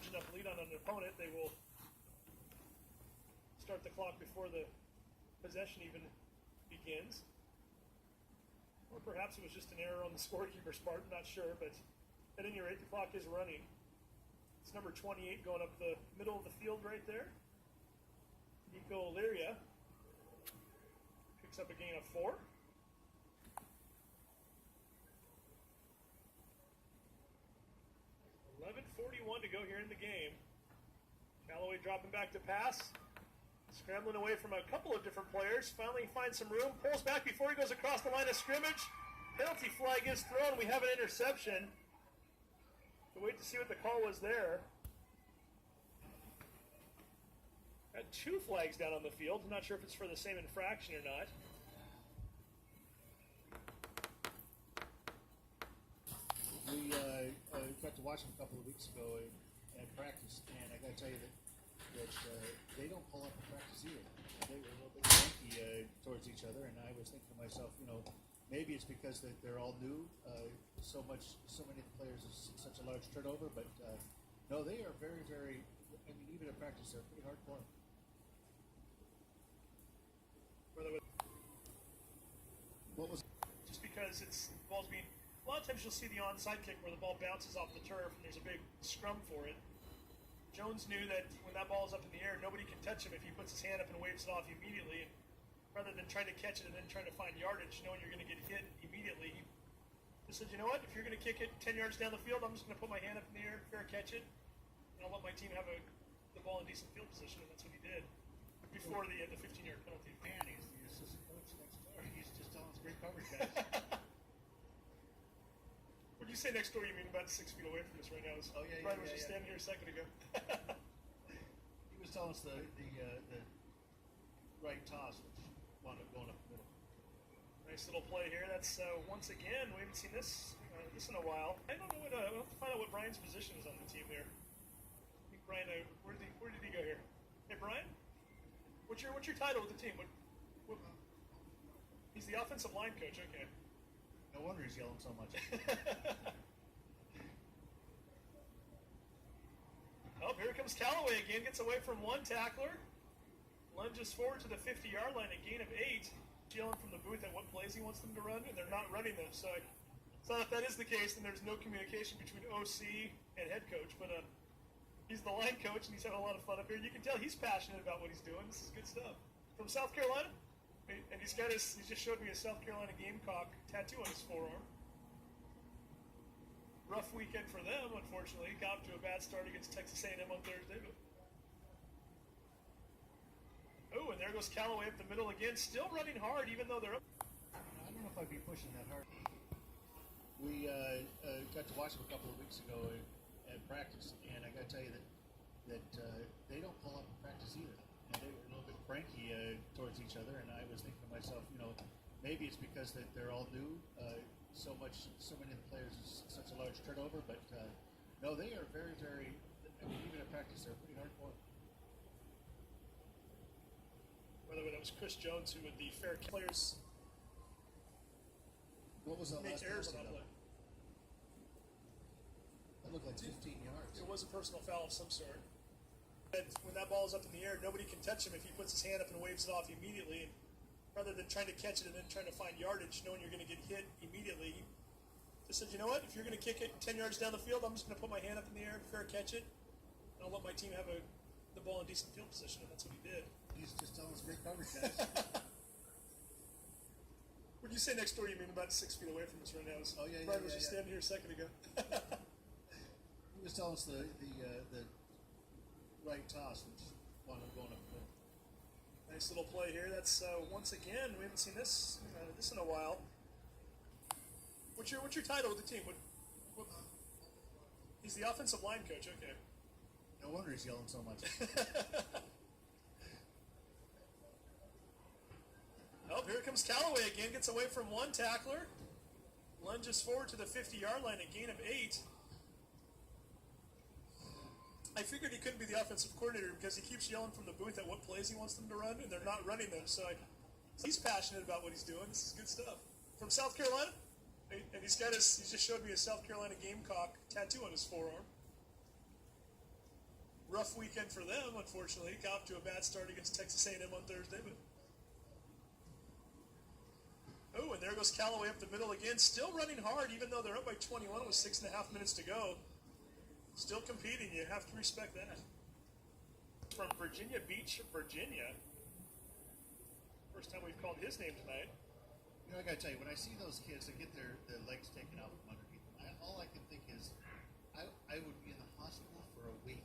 large enough lead on an opponent, they will start the clock before the possession even begins. Or perhaps it was just an error on the scorekeeper's part, I'm not sure, but at any rate, the clock is running. It's number 28 going up the middle of the field right there. Nico Lyria picks up a gain of 4. .41 to go here in the game. Callaway dropping back to pass. Scrambling away from a couple of different players. Finally finds some room. Pulls back before he goes across the line of scrimmage. Penalty flag is thrown. We have an interception. We'll wait to see what the call was there. Got 2 flags down on the field. I'm not sure if it's for the same infraction or not. We got to watch him a couple of weeks ago at practice, and I got to tell you that they don't pull up in practice either. They were a little bit funky towards each other, and I was thinking to myself, maybe it's because they're all new. So many of the players is such a large turnover, but no, they are very, very. I mean, even at practice, they're pretty hardcore. What was? Just because the ball's being. A lot of times you'll see the onside kick where the ball bounces off the turf and there's a big scrum for it. Jones knew that when that ball is up in the air, nobody can touch him if he puts his hand up and waves it off immediately. And rather than trying to catch it and then trying to find yardage, knowing you're going to get hit immediately, he just said, you know what, if you're going to kick it 10 yards down the field, I'm just going to put my hand up in the air, fair catch it, and I'll let my team have the ball in decent field position, and that's what he did before the 15-yard penalty. Man, he's the assistant coach next door. He's just telling us great coverage, guys. What did you say next door? You mean about 6 feet away from us right now? Brian was just standing here a second ago. He was telling us the right toss, which wound up going up the middle. Nice little play here. That's once again, we haven't seen this in a while. I don't know what. We'll have to find out what Brian's position is on the team there. I think Brian, where did he go here? Hey Brian, what's your title with the team? He's the offensive line coach. Okay. No wonder he's yelling so much. Oh, here comes Callaway again. Gets away from one tackler. Lunges forward to the 50-yard line. A gain of 8. Yelling from the booth at what plays he wants them to run, and they're not running them. So I thought if that is the case, then there's no communication between OC and head coach. But he's the line coach, and he's having a lot of fun up here. You can tell he's passionate about what he's doing. This is good stuff. From South Carolina? And he just showed me a South Carolina Gamecock tattoo on his forearm. Rough weekend for them, unfortunately. Got off to a bad start against Texas A&M on Thursday. Oh, and there goes Callaway up the middle again. Still running hard, even though they're up. I don't know if I'd be pushing that hard. We got to watch him a couple of weeks ago at practice, and I got to tell you that they don't pull up in practice either. And they were a little bit cranky towards each other, and I was thinking to myself, maybe it's because they're all new. So many of the players is such a large turnover, but no, they are very, very. I mean, even at practice, they're pretty hardcore. By the way, that was Chris Jones who would the fair players. What was that last errors play? on that play? That looked like 15 yards. It was a personal foul of some sort. When that ball is up in the air, nobody can touch him if he puts his hand up and waves it off immediately. And rather than trying to catch it and then trying to find yardage, knowing you're going to get hit immediately, he just said, you know what, if you're going to kick it 10 yards down the field, I'm just going to put my hand up in the air, fair catch it, and I'll let my team have the ball in decent field position, and that's what he did. He's just telling us great coverage, guys. What did you say next door? You mean about 6 feet away from us right now? Brian was just standing here a second ago. He was telling us the right toss, which wound up going up the middle. Nice little play here. That's once again, we haven't seen this in a while. What's your title with the team? He's the offensive line coach. Okay. No wonder he's yelling so much. Oh, here comes Callaway again. Gets away from one tackler. Lunges forward to the 50-yard line. A gain of 8. I figured he couldn't be the offensive coordinator because he keeps yelling from the booth at what plays he wants them to run, and they're not running them. So he's passionate about what he's doing. This is good stuff. From South Carolina? And he just showed me a South Carolina Gamecock tattoo on his forearm. rough weekend for them, unfortunately. Got off to a bad start against Texas A&M on Thursday, but oh, and there goes Callaway up the middle again, still running hard, even though they're up by 21 with 6.5 minutes to go. Still competing. You have to respect that. From Virginia Beach, Virginia. First time we've called his name tonight. You know, I gotta tell you, when I see those kids that get their legs taken out from underneath them, all I can think is, I would be in the hospital for a week.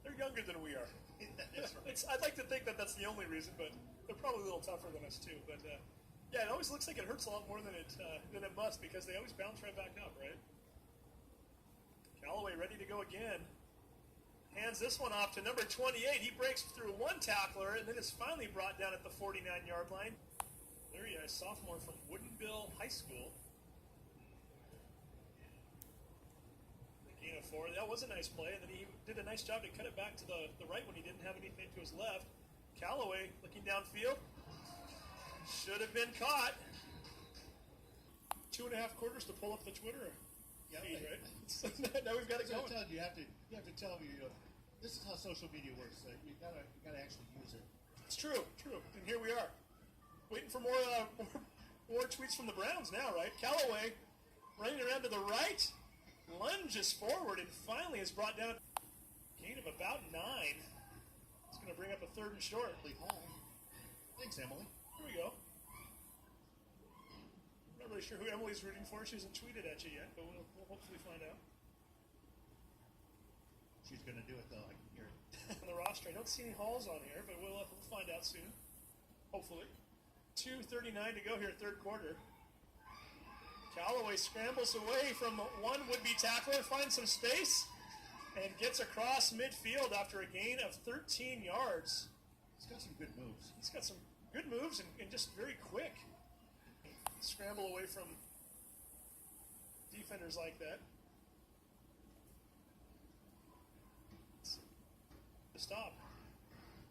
They're younger than we are. That's right. I'd like to think that that's the only reason, but they're probably a little tougher than us too. But yeah, it always looks like it hurts a lot more than it must, because they always bounce right back up, right? Callaway ready to go again. Hands this one off to number 28. He breaks through one tackler and then is finally brought down at the 49-yard line. There he is, sophomore from Woodinville High School. The gain of 4. That was a nice play, and then he did a nice job to cut it back to the right when he didn't have anything to his left. Callaway looking downfield. Should have been caught. 2.5 quarters to pull up the Twitter. Yeah, feed, right? Now we've got it going. You have to tell me, this is how social media works. You gotta actually use it. It's true. And here we are, waiting for more tweets from the Browns now, right? Callaway running around to the right, lunges forward, and finally is brought down. Gain of about 9. It's going to bring up a 3rd and short. Home. Thanks, Emily. Here we go. Not really sure who Emily's rooting for. She hasn't tweeted at you yet, but we'll hopefully find out. She's going to do it, though. I can hear it. On the roster, I don't see any Halls on here, but we'll find out soon. Hopefully. 2:39 to go here, 3rd quarter. Callaway scrambles away from one would-be tackler, finds some space, and gets across midfield after a gain of 13 yards. He's got some good moves. He's got some good moves and just very quick. Scramble away from defenders like that. Stop.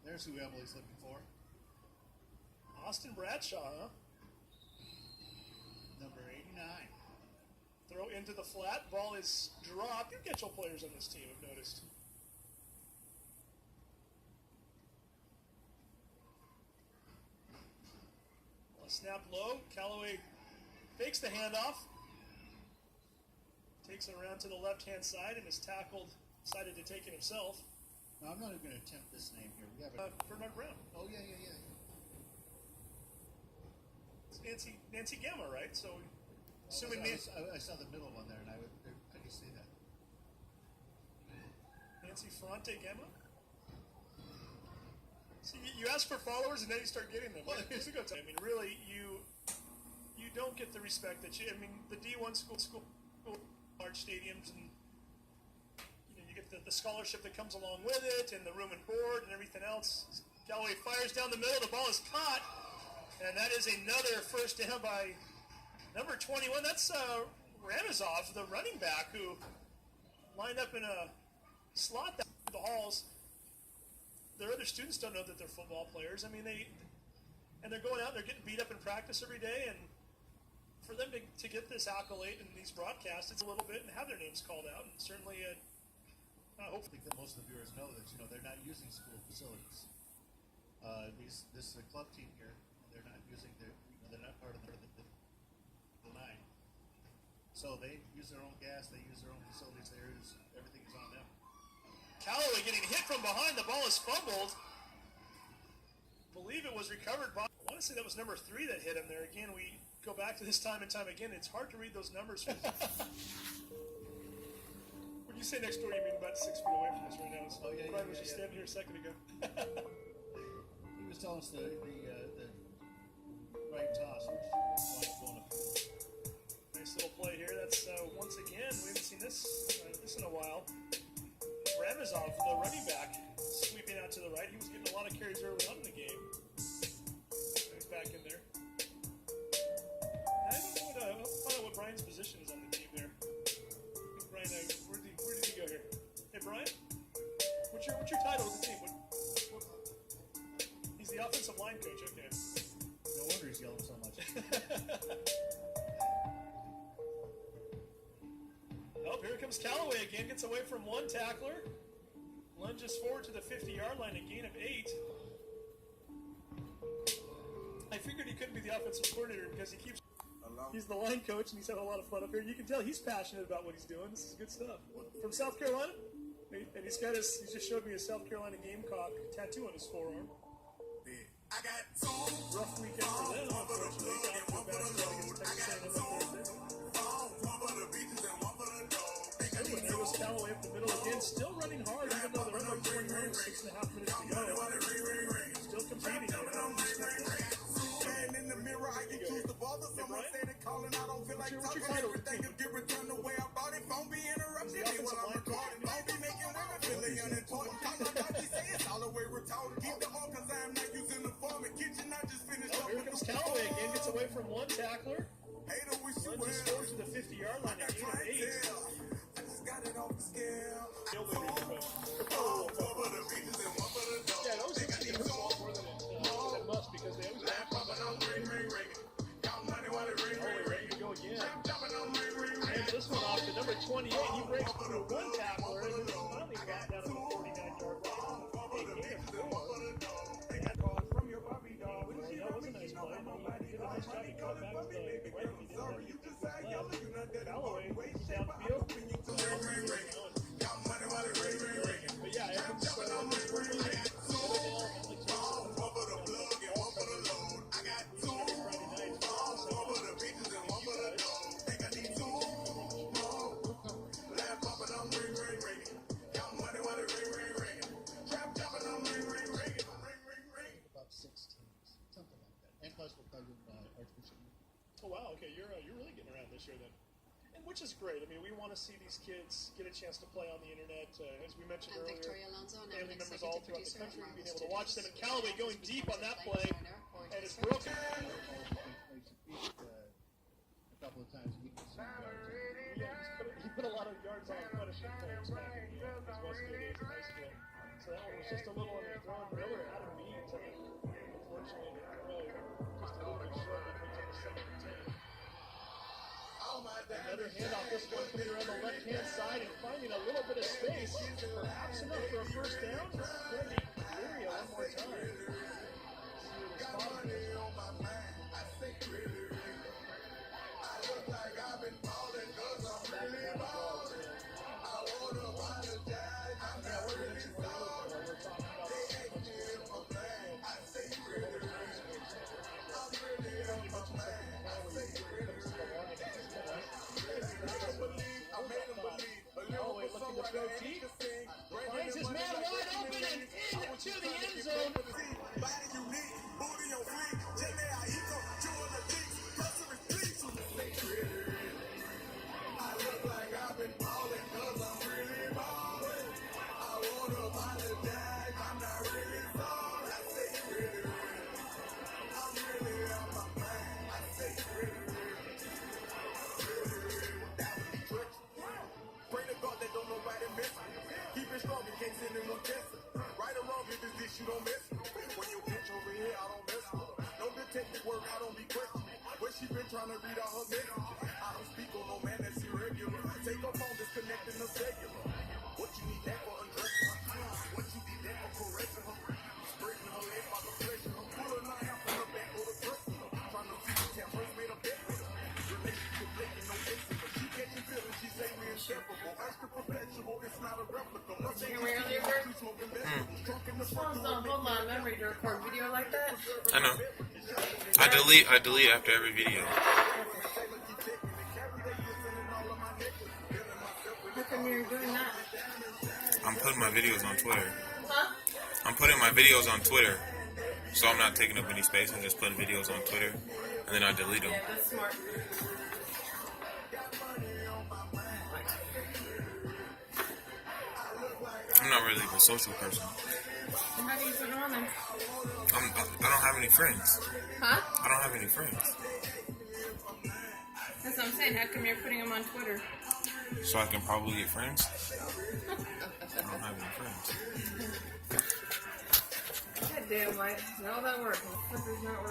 There's who Emily's looking for. Austin Bradshaw, huh? Number 89. Throw into the flat. Ball is dropped. You get your players on this team, I've noticed. Snap low. Callaway fakes the handoff. Takes it around to the left-hand side and is tackled. Decided to take it himself. No, I'm not even going to attempt this name here. We have Bernard Brown. Oh, yeah. It's Nancy Gamma, right? So, assuming I saw the middle one there, and how do you say that? Nancy Fronte Gamma? See, you ask for followers, and then you start getting them. Here's a good time. I mean, really, you don't get the respect that the D1 school large stadiums, and you get the scholarship that comes along with it, and the room and board, and everything else. Callaway fires down the middle. The ball is caught, and that is another first down by number 21. That's Ramazov, the running back, who lined up in a slot that the Halls. Their other students don't know that they're football players. I mean, they're going out and they're getting beat up in practice every day, and for them to get this accolade in these broadcasts, it's a little bit, and have their names called out, and certainly I think that most of the viewers know that they're not using school facilities. This is a club team here. They're not using they're not part of the 9. So they use their own gas. They use their own facilities. Everything is on them. Callaway getting hit from behind. The ball is fumbled. Believe it was recovered by. I want to say that was number 3 that hit him there. Again, we go back to this time and time again. It's hard to read those numbers. When you say next door, you mean about 6 feet away from us right now. So Brian was just standing here a second ago. He was telling us the right toss, which is going up. Nice little play here. That's once again, we haven't seen this in a while. Ramazov, the running back, sweeping out to the right. He was getting a lot of carries early on in the game. He's back in there. I don't know find out what Brian's position is on the team there. Brian, where did he go here? Hey, Brian, what's your title with the team? He's the offensive line coach. Okay. No wonder he's yelling so much. Oh, Here comes Callaway again. Gets away from one tackler. Lunges forward to the 50-yard line. A gain of 8. I figured he couldn't be the offensive coordinator because he keeps... He's the line coach, and he's having a lot of fun up here. You can tell he's passionate about what he's doing. This is good stuff. From South Carolina? And he just showed me a South Carolina Gamecock tattoo on his forearm. Rough weekend for them, unfortunately. Got to go back against Texas A&M up Thursday. Anyway, there goes Callaway up the middle again. Still running hard, even though they're up by 21 with 6.5 minutes to go. Still competing. In the mirror, I can choose to bother someone saying and calling. I don't feel like talking. Everything is different than the way I bought it. Phone be interrupting me while I'm recording. Phone be making women feeling unimportant. Call my doctor, say it's all the way retarded. Keep the on because I am not using the form. In kitchen, I just finished up. Here comes Callaway again. Gets away from one tackler. Lunges forward to the 50-yard line. A gain of 8. I just got it off the scale. Yeah, it always seems to be his fault more than it must because they always have to go again. And this one off to number 28. He breaks through one tackler and then finally got down to the 49-yard line. A gain of 4. That was a nice play. He did a nice job. He caught back to the right. He did that. Callaway downfield. But yeah, Ervin's about 6 teams, something like that. And plus we're playing Archbishop. Oh wow, okay, you're really getting around this year then, and which is great. I mean, we want to see these kids get a chance to play on the internet, as we mentioned earlier. Family members all throughout the country being able to watch them. And Callaway going deep on that play, and it's broken. A couple of times a week. Yeah, he put a lot of yards on quite a few players back in his West days in high school. So that one was just a little underthrown. Miller had a beat, unfortunately, to throw just a little bit short. He picks up a 7 and 10. Another handoff, this one coming around the left-hand side and finding a little bit of space. Perhaps enough for a first down. Gregory one more time. See what his spot is. Finds his man wide open and into the end zone. Right or wrong, if it's this, you don't mess with. When you bitch over here, I don't mess with. No detective work, I don't be questioning. Where she been trying to read all her messages. I don't speak on no man that's irregular. Take her phone, disconnecting the cellular. What you need that for undressing her? What you need that for correcting her? Spreading her leg by the pressure. Pulling her out from the back or the dressing her. Trying to see if first made a bet with her. Relationship making no sense. But she catching feelings, she say we inseparable. Extra perpetual, it's not a replica. Hold on, memory to record video like that? I know. I delete after every video. How come you're doing that? I'm putting my videos on Twitter. Huh? I'm putting my videos on Twitter. So I'm not taking up any space. I'm just putting videos on Twitter. And then I delete them. Yeah, that's smart. I'm not really a social person. How do you put it on there? I don't have any friends. Huh? I don't have any friends. That's what I'm saying. How come you're putting them on Twitter? So I can probably get friends. I don't have any friends. God damn, Mike. All that work. Twitter's not working.